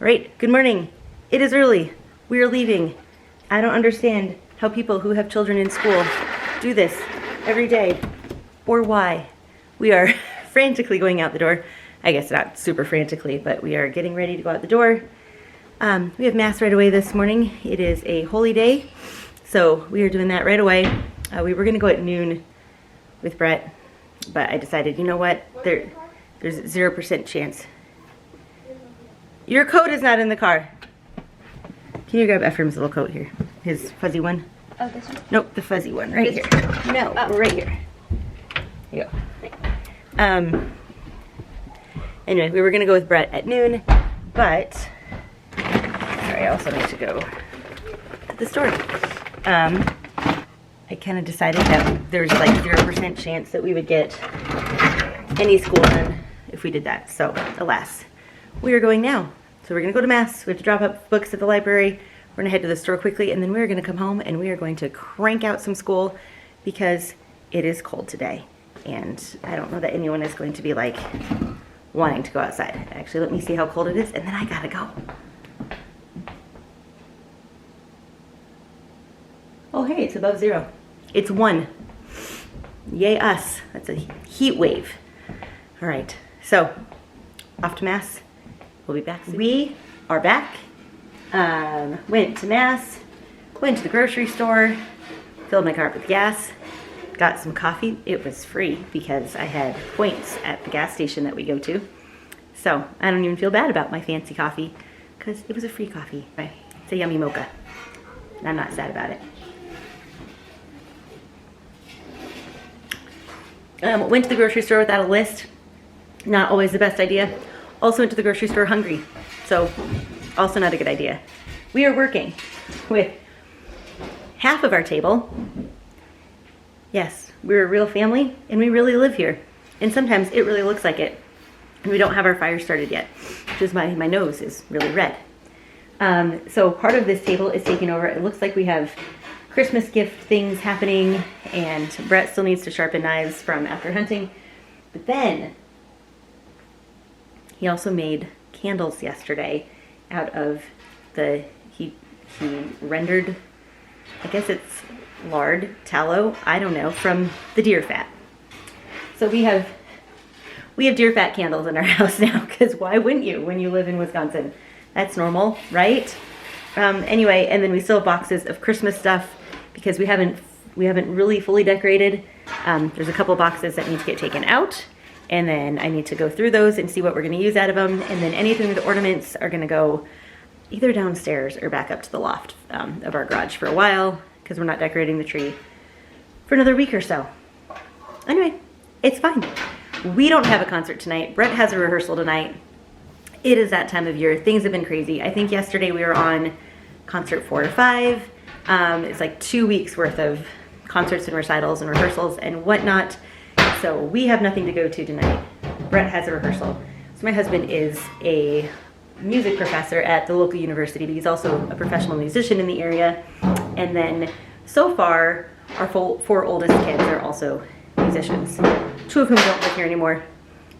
Right, good morning. It is early. We are leaving. I don't understand how people who have children in school do this every day, or why. We are frantically going out the door. I guess not super frantically, but we are getting ready to go out the door. We have Mass right away this morning. It is a holy day, so we are doing that right away. We were gonna go at noon with Brett, but I decided, you know what, there's 0% chance. Your coat is not in the car. Can you grab Ephraim's little coat here? His fuzzy one? Oh, this one? Nope, the fuzzy one right here. No, right here. Here you go. Anyway, we were gonna go with Brett at noon, but sorry, I also need to go to the store. I kind of decided that there's like 0% chance that we would get any school done if we did that. So, alas, we are going now. So we're gonna go to Mass. We have to drop up books at the library. We're gonna head to the store quickly, and then we're gonna come home and we are going to crank out some school because it is cold today. And I don't know that anyone is going to be like wanting to go outside. Actually, let me see how cold it is, and then I gotta go. Oh, hey, it's above 0. It's 1. Yay us. That's a heat wave. All right, so off to Mass. We'll be back soon. We are back. Went to Mass, went to the grocery store, filled my car up with gas, got some coffee. It was free because I had points at the gas station that we go to. So I don't even feel bad about my fancy coffee because it was a free coffee. It's a yummy mocha, and I'm not sad about it. Went to the grocery store without a list. Not always the best idea. Also went to the grocery store hungry. So also not a good idea. We are working with half of our table. Yes, we're a real family and we really live here. And sometimes it really looks like it. And we don't have our fire started yet, which is my nose is really red. So part of this table is taking over. It looks like we have Christmas gift things happening, and Brett still needs to sharpen knives from after hunting. But then he also made candles yesterday out of he rendered, I guess it's lard, tallow, I don't know, from the deer fat. So we have deer fat candles in our house now, because why wouldn't you when you live in Wisconsin? That's normal, right? Anyway, and then we still have boxes of Christmas stuff because we haven't really fully decorated. There's a couple boxes that need to get taken out, and then I need to go through those and see what we're going to use out of them. And then anything with ornaments are going to go either downstairs or back up to the loft of our garage for a while because we're not decorating the tree for another week or so. Anyway, it's fine. We don't have a concert tonight. Brett has a rehearsal tonight. It is that time of year. Things have been crazy. I think yesterday we were on concert 4 or 5. It's like 2 weeks worth of concerts and recitals and rehearsals and whatnot. So we have nothing to go to tonight. Brett has a rehearsal. So my husband is a music professor at the local university, but he's also a professional musician in the area. And then so far, our 4 oldest kids are also musicians. 2 of whom don't live here anymore.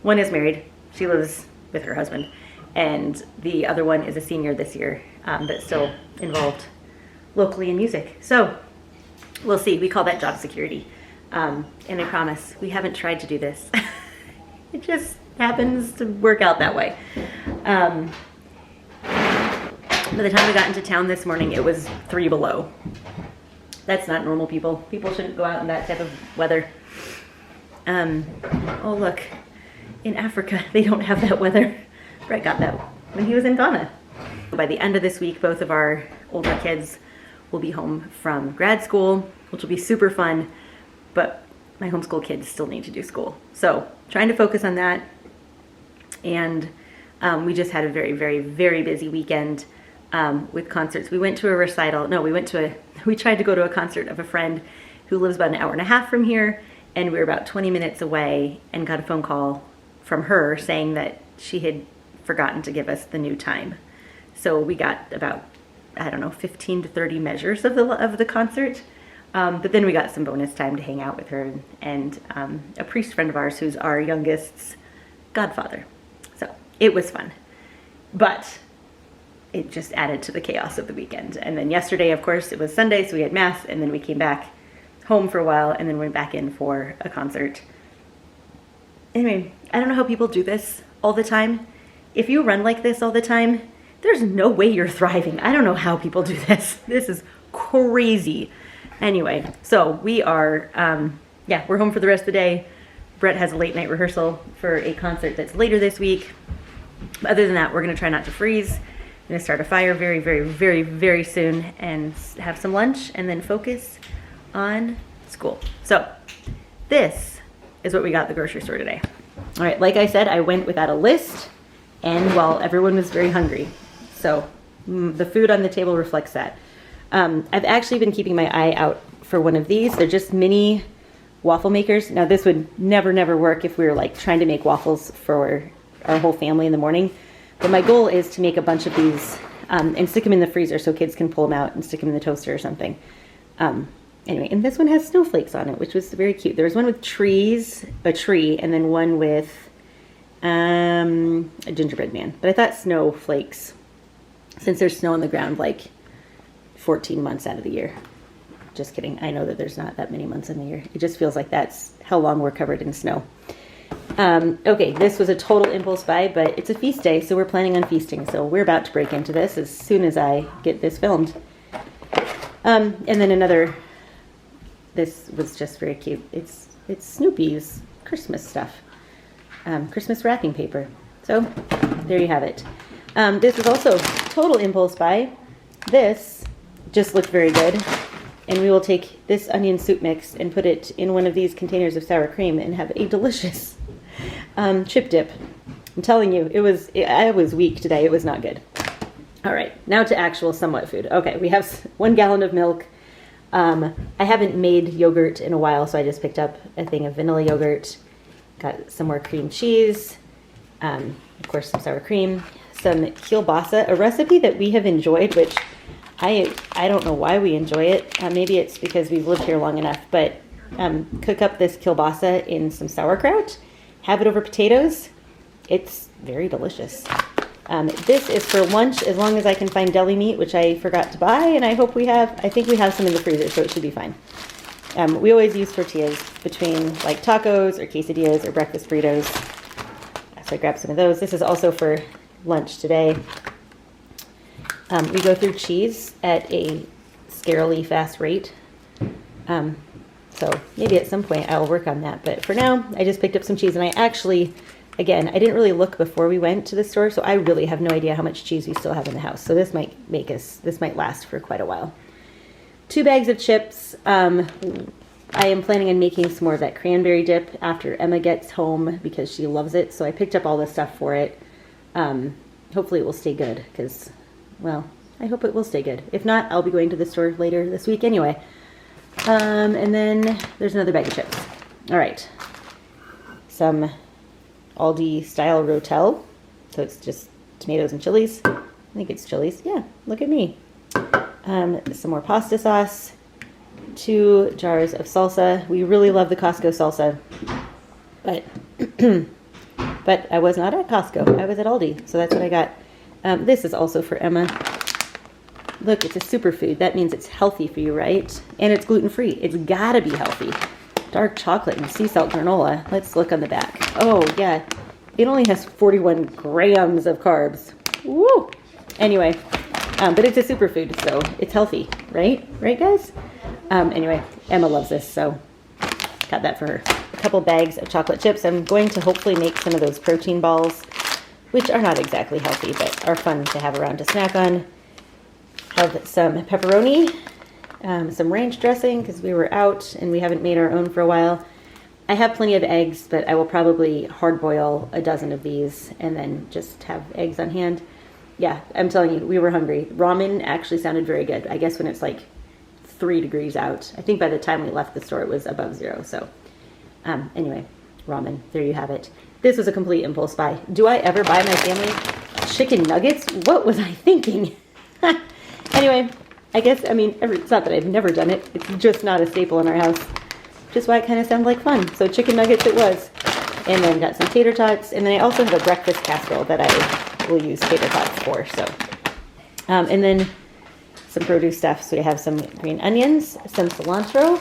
One is married. She lives with her husband. And the other one is a senior this year, but still involved locally in music. So we'll see. We call that job security. And I promise we haven't tried to do this. It just happens to work out that way. By the time we got into town this morning, it was 3 below. That's not normal, people. People shouldn't go out in that type of weather. Oh look, in Africa, they don't have that weather. Brett got that when he was in Ghana. By the end of this week, both of our older kids will be home from grad school, which will be super fun, but my homeschool kids still need to do school. So trying to focus on that. And we just had a very, very, very busy weekend with concerts. We went to a recital. No, we tried to go to a concert of a friend who lives about an hour and a half from here, and we were about 20 minutes away and got a phone call from her saying that she had forgotten to give us the new time. So we got about, I don't know, 15 to 30 measures of the concert. But then we got some bonus time to hang out with her and a priest friend of ours who's our youngest's godfather. So it was fun. But it just added to the chaos of the weekend. And then yesterday, of course, it was Sunday, so we had mass, and then we came back home for a while and then went back in for a concert. Anyway, I don't know how people do this all the time. If you run like this all the time, there's no way you're thriving. I don't know how people do this. This is crazy. Anyway, so we are, we're home for the rest of the day. Brett has a late night rehearsal for a concert that's later this week. Other than that, we're gonna try not to freeze. I'm gonna start a fire very, very, very, very soon and have some lunch and then focus on school. So this is what we got at the grocery store today. All right, like I said, I went without a list and while everyone was very hungry. So the food on the table reflects that. I've actually been keeping my eye out for one of these. They're just mini waffle makers. Now this would never work if we were like trying to make waffles for our whole family in the morning. But my goal is to make a bunch of these and stick them in the freezer so kids can pull them out and stick them in the toaster or something. Anyway, and this one has snowflakes on it, which was very cute. There was one with a tree, and then one with a gingerbread man. But I thought snowflakes, since there's snow on the ground like 14 months out of the year. Just kidding. I know that there's not that many months in the year. It just feels like that's how long we're covered in snow. Okay, this was a total impulse buy, but it's a feast day, so we're planning on feasting. So we're about to break into this as soon as I get this filmed. And then this was just very cute. It's Snoopy's Christmas stuff. Christmas wrapping paper. So there you have it. This was also total impulse buy. This just looked very good. And we will take this onion soup mix and put it in one of these containers of sour cream and have a delicious chip dip. I'm telling you, I was weak today. It was not good. All right, now to actual somewhat food. Okay, we have 1 gallon of milk. I haven't made yogurt in a while, so I just picked up a thing of vanilla yogurt. Got some more cream cheese, of course some sour cream, some kielbasa, a recipe that we have enjoyed, which I don't know why we enjoy it. Maybe it's because we've lived here long enough, but cook up this kielbasa in some sauerkraut, have it over potatoes. It's very delicious. This is for lunch as long as I can find deli meat, which I forgot to buy, and I think we have some in the freezer, so it should be fine. We always use tortillas between like tacos or quesadillas or breakfast burritos. So I grabbed some of those. This is also for lunch today. We go through cheese at a scarily fast rate. So maybe at some point I'll work on that. But for now, I just picked up some cheese. And I actually, again, I didn't really look before we went to the store. So I really have no idea how much cheese we still have in the house. So this might last for quite a while. 2 bags of chips. I am planning on making some more of that cranberry dip after Emma gets home because she loves it. So I picked up all this stuff for it. Hopefully it will stay good because... well, I hope it will stay good. If not, I'll be going to the store later this week anyway. And then there's another bag of chips. All right. Some Aldi style rotel. So it's just tomatoes and chilies. I think it's chilies. Yeah, look at me. Some more pasta sauce. 2 jars of salsa. We really love the Costco salsa. But I was not at Costco. I was at Aldi. So that's what I got. This is also for Emma. Look, it's a superfood. That means it's healthy for you, right? And it's gluten-free. It's gotta be healthy. Dark chocolate and sea salt granola. Let's look on the back. Oh, yeah. It only has 41 grams of carbs. Woo! Anyway, but it's a superfood, so it's healthy, right? Right, guys? Anyway, Emma loves this, so got that for her. A couple bags of chocolate chips. I'm going to hopefully make some of those protein balls, which are not exactly healthy, but are fun to have around to snack on. Have some pepperoni, some ranch dressing, because we were out and we haven't made our own for a while. I have plenty of eggs, but I will probably hard boil a dozen of these and then just have eggs on hand. Yeah, I'm telling you, we were hungry. Ramen actually sounded very good. I guess when it's like 3 degrees out. I think by the time we left the store, it was above 0. So anyway, ramen, there you have it. This was a complete impulse buy. Do I ever buy my family chicken nuggets? What was I thinking? Anyway, I guess, it's not that I've never done it. It's just not a staple in our house. Just why it kind of sounded like fun. So chicken nuggets it was. And then got some tater tots. And then I also have a breakfast casserole that I will use tater tots for. So And then some produce stuff. So we have some green onions, some cilantro.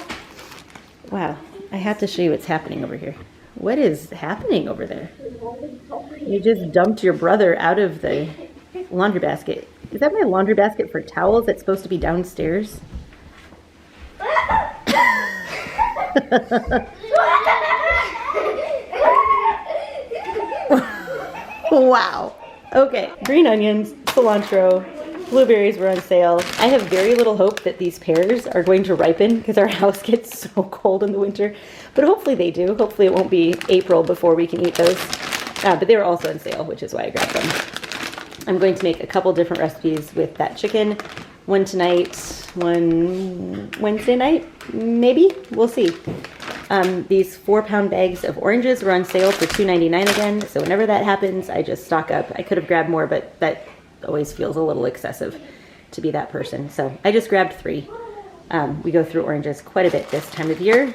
Wow, I have to show you what's happening over here. What is happening over there? You just dumped your brother out of the laundry basket. Is that my laundry basket for towels that's supposed to be downstairs? Wow. Okay, green onions, cilantro, blueberries were on sale. I have very little hope that these pears are going to ripen because our house gets so cold in the winter. But hopefully they do. Hopefully it won't be April before we can eat those. But they were also on sale, which is why I grabbed them. I'm going to make a couple different recipes with that chicken. One tonight, one Wednesday night, maybe. We'll see. These 4-pound bags of oranges were on sale for $2.99 again. So whenever that happens, I just stock up. I could have grabbed more, but that always feels a little excessive to be that person. So I just grabbed 3. We go through oranges quite a bit this time of year.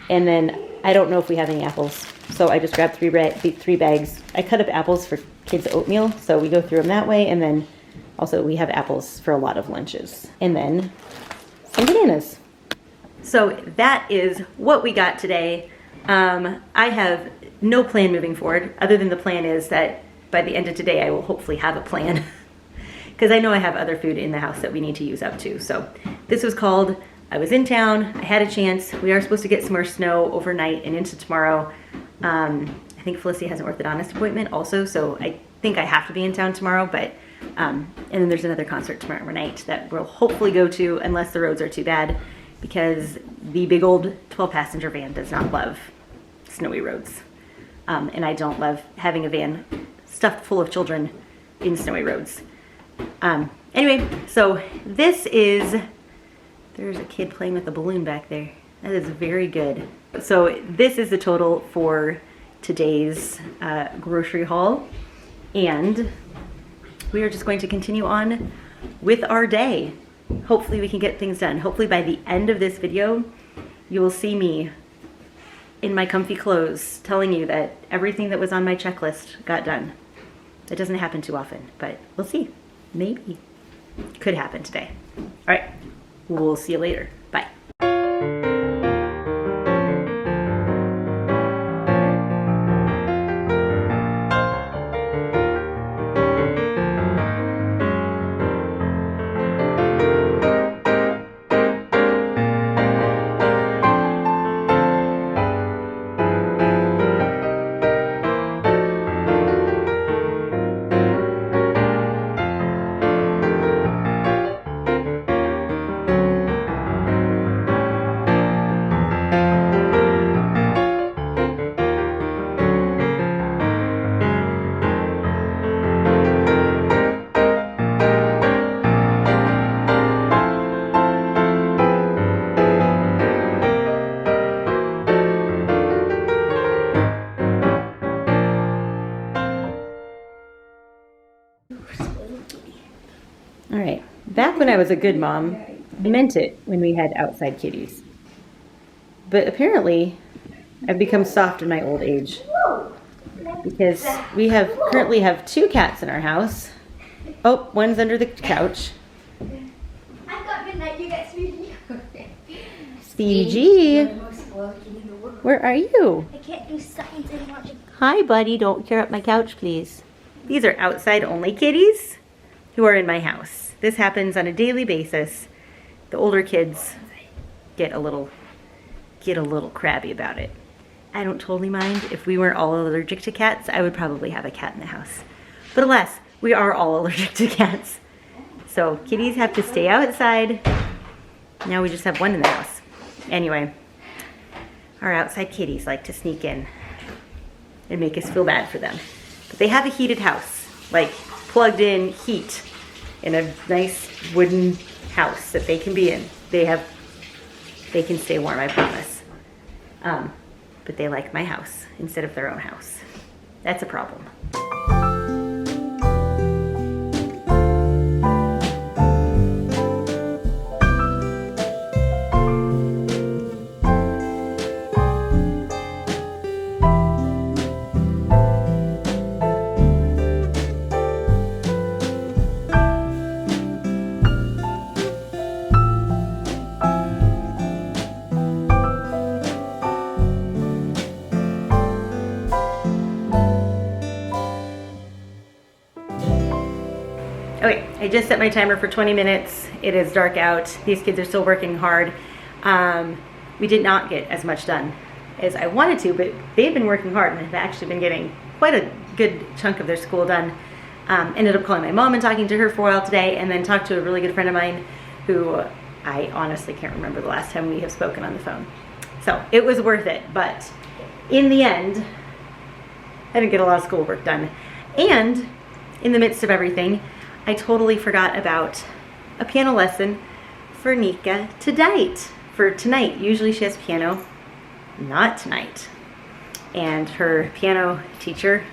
And then I don't know if we have any apples. So I just grabbed 3 bags. I cut up apples for kids' oatmeal. So we go through them that way. And then also we have apples for a lot of lunches. And then some bananas. So that is what we got today. I have no plan moving forward, other than the plan is that by the end of today, I will hopefully have a plan. Because I know I have other food in the house that we need to use up too. So this was called, I was in town, I had a chance. We are supposed to get some more snow overnight and into tomorrow. I think Felicity has an orthodontist appointment also, so I think I have to be in town tomorrow, but and then there's another concert tomorrow night that we'll hopefully go to unless the roads are too bad, because the big old 12-passenger van does not love snowy roads. And I don't love having a van stuffed full of children in snowy roads. Anyway, so this is, there's a kid playing with a balloon back there. That is very good. So this is the total for today's grocery haul. And we are just going to continue on with our day. Hopefully we can get things done. Hopefully by the end of this video, you will see me in my comfy clothes telling you that everything that was on my checklist got done. That doesn't happen too often, but we'll see. Maybe. Could happen today. All right, we'll see you later. Bye. All right, back when I was a good mom, I meant it when we had outside kitties. But apparently, I've become soft in my old age because we currently have 2 cats in our house. Oh, one's under the couch. I thought midnight you got Speedy. Stevie G, where are you? I can't do science anymore. Hi, buddy. Don't tear up my couch, please. These are outside-only kitties who are in my house. This happens on a daily basis. The older kids get a little crabby about it. I don't totally mind. If we weren't all allergic to cats, I would probably have a cat in the house. But alas, we are all allergic to cats. So kitties have to stay outside. Now we just have one in the house. Anyway, our outside kitties like to sneak in and make us feel bad for them. But they have a heated house, like plugged in heat in a nice wooden house that they can be in. They can stay warm, I promise. But they like my house instead of their own house. That's a problem. Okay, I just set my timer for 20 minutes. It is dark out. These kids are still working hard. We did not get as much done as I wanted to, but they've been working hard and have actually been getting quite a good chunk of their school done. Ended up calling my mom and talking to her for a while today, and then talked to a really good friend of mine who I honestly can't remember the last time we have spoken on the phone. So it was worth it, but in the end, I didn't get a lot of schoolwork done. And in the midst of everything, I totally forgot about a piano lesson for Nika for tonight. Usually she has piano, not tonight. And her piano teacher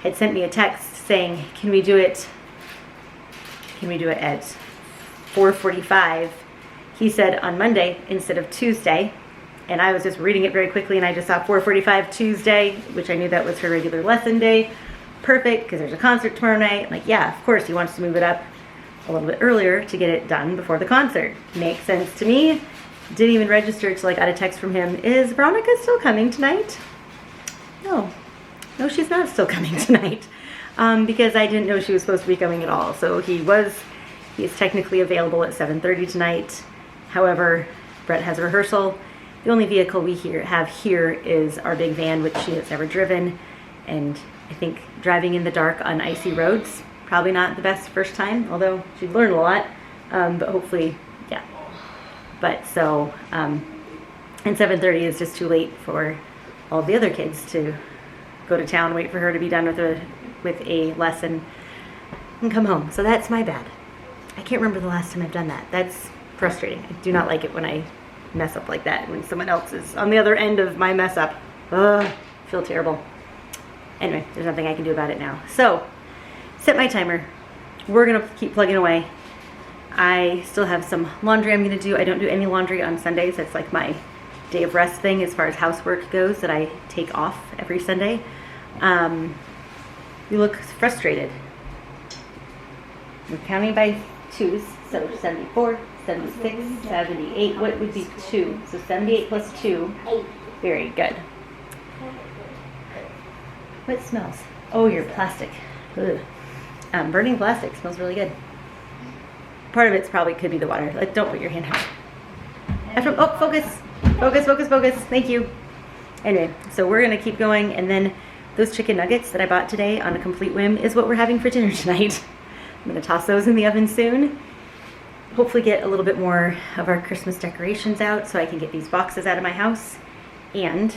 had sent me a text saying, can we do it at 4:45? He said on Monday instead of Tuesday. And I was just reading it very quickly and I just saw 4:45 Tuesday, which I knew that was her regular lesson day. Perfect, because there's a concert tomorrow night. I'm like, yeah, of course he wants to move it up a little bit earlier to get it done before the concert. Makes sense to me. Didn't even register till I got a text from him. Is Veronica still coming tonight? No, she's not still coming tonight. Because I didn't know she was supposed to be coming at all. So he is technically available at 7:30 tonight. However, Brett has a rehearsal. The only vehicle we have here is our big van, which she has never driven. And I think driving in the dark on icy roads, probably not the best first time, although she'd learn a lot. But hopefully, yeah. But so, and 7:30 is just too late for all the other kids to go to town, wait for her to be done with a lesson, and come home. So that's my bad. I can't remember the last time I've done that. That's frustrating. I do not like it when I mess up like that, when someone else is on the other end of my mess up. Ugh, I feel terrible. Anyway, there's nothing I can do about it now. So, set my timer. We're gonna keep plugging away. I still have some laundry I'm gonna do. I don't do any laundry on Sundays. That's like my day of rest thing as far as housework goes that I take off every Sunday. You look frustrated. We're counting by twos, so 74, 76, 78. What would be 2? So 78 plus 2. 8. Very good. What smells? Oh, your plastic. Ugh. Burning plastic smells really good. Part of it's probably could be the water. Like, don't put your hand out. Oh, focus. Focus, focus, focus. Thank you. Anyway, so we're going to keep going. And then those chicken nuggets that I bought today on a complete whim is what we're having for dinner tonight. I'm going to toss those in the oven soon. Hopefully get a little bit more of our Christmas decorations out so I can get these boxes out of my house. And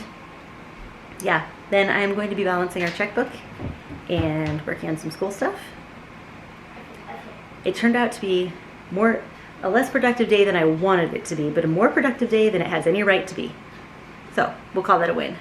yeah, then I'm going to be balancing our checkbook and working on some school stuff. It turned out to be a less productive day than I wanted it to be, but a more productive day than it has any right to be. So we'll call that a win.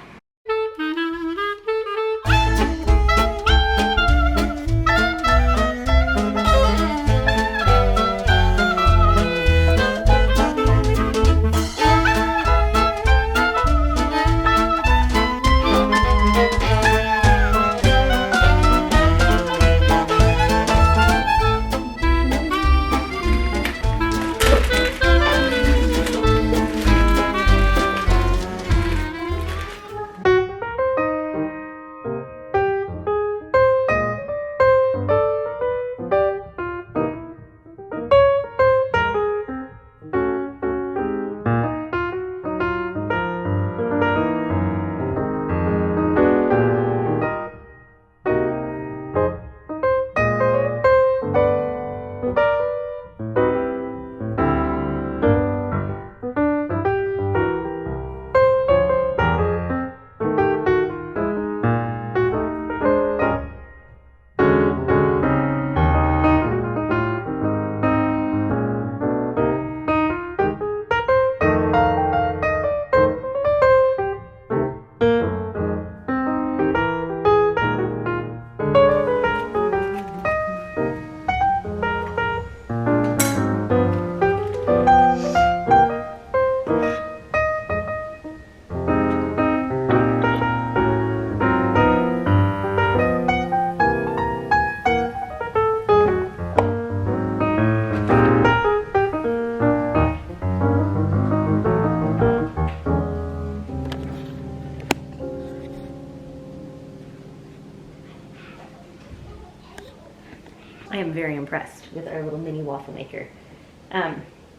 I am very impressed with our little mini waffle maker.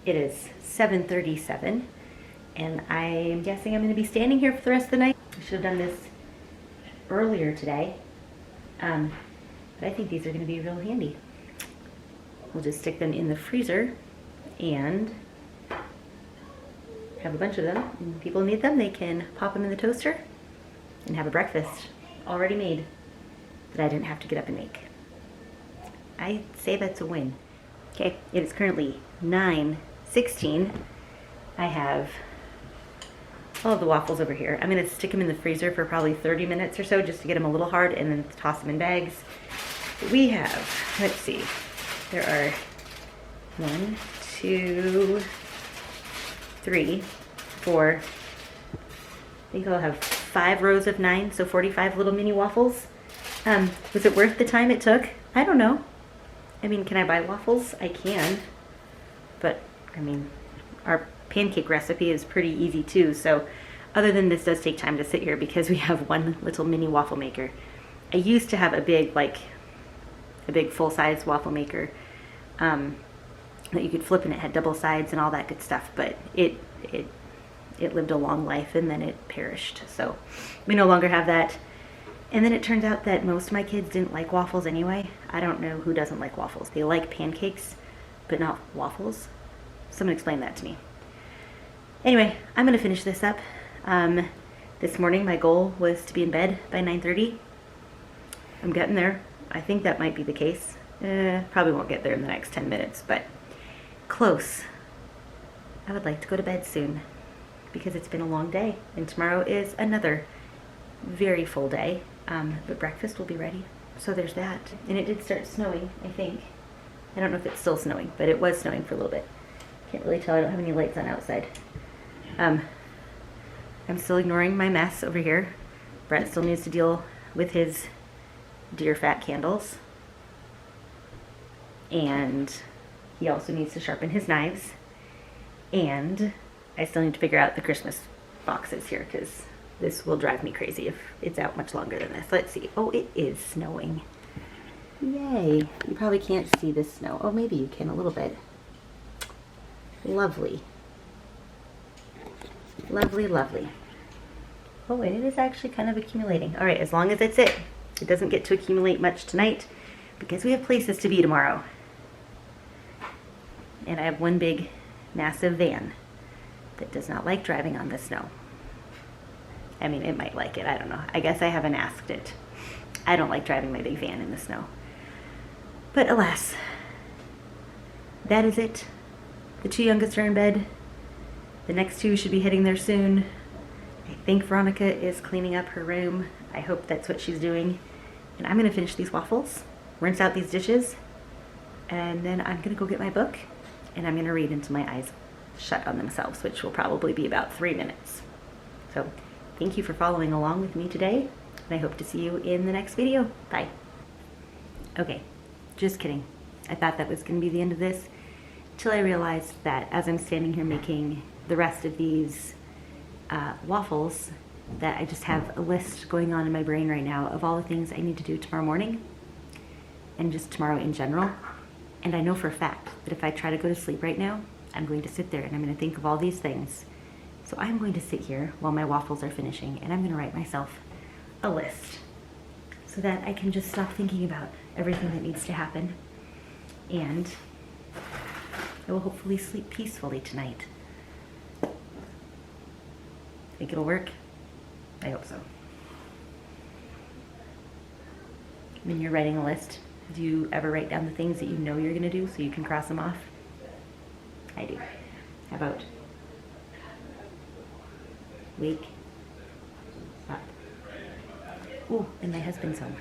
It is 7:37, and I'm guessing I'm going to be standing here for the rest of the night. I should have done this earlier today, but I think these are going to be real handy. We'll just stick them in the freezer and have a bunch of them. When people need them, they can pop them in the toaster and have a breakfast already made that I didn't have to get up and make. I say that's a win. Okay, it is currently 9:16. I have all of the waffles over here. I'm gonna stick them in the freezer for probably 30 minutes or so just to get them a little hard and then toss them in bags. We have, let's see, there are 1, 2, 3, 4, I think I'll have 5 rows of 9, so 45 little mini waffles. Was it worth the time it took? I don't know. I mean, can I buy waffles? I can. But, I mean, our pancake recipe is pretty easy too. So, other than this does take time to sit here because we have one little mini waffle maker. I used to have a big full-size waffle maker that you could flip, and it had double sides and all that good stuff. But it lived a long life and then it perished. So, we no longer have that. And then it turns out that most of my kids didn't like waffles anyway. I don't know who doesn't like waffles. They like pancakes, but not waffles. Someone explain that to me. Anyway, I'm gonna finish this up. This morning my goal was to be in bed by 9:30. I'm getting there. I think that might be the case. Probably won't get there in the next 10 minutes, but close. I would like to go to bed soon because it's been a long day and tomorrow is another very full day. But breakfast will be ready. So there's that. And it did start snowing, I think. I don't know if it's still snowing, but it was snowing for a little bit. Can't really tell. I don't have any lights on outside. I'm still ignoring my mess over here. Brett still needs to deal with his deer fat candles. And he also needs to sharpen his knives. And I still need to figure out the Christmas boxes here because this will drive me crazy if it's out much longer than this. Let's see. Oh, it is snowing. Yay. You probably can't see the snow. Oh, maybe you can a little bit. Lovely. Lovely, lovely. Oh, and it is actually kind of accumulating. All right, as long as it's it doesn't get to accumulate much tonight because we have places to be tomorrow. And I have one big, massive van that does not like driving on the snow. I mean, it might like it. I don't know. I guess I haven't asked it. I don't like driving my big van in the snow. But alas, that is it. The 2 youngest are in bed. The next 2 should be heading there soon. I think Veronica is cleaning up her room. I hope that's what she's doing. And I'm going to finish these waffles, rinse out these dishes, and then I'm going to go get my book, and I'm going to read until my eyes shut on themselves, which will probably be about 3 minutes. So, thank you for following along with me today, and I hope to see you in the next video. Bye. Okay, just kidding. I thought that was going to be the end of this, till I realized that as I'm standing here making the rest of these waffles, that I just have a list going on in my brain right now of all the things I need to do tomorrow morning, and just tomorrow in general. And I know for a fact that if I try to go to sleep right now, I'm going to sit there and I'm going to think of all these things. So I'm going to sit here while my waffles are finishing and I'm going to write myself a list so that I can just stop thinking about everything that needs to happen. And I will hopefully sleep peacefully tonight. Think it'll work? I hope so. When you're writing a list, do you ever write down the things that you know you're going to do so you can cross them off? I do. How about wake up? Ooh, and my husband's home.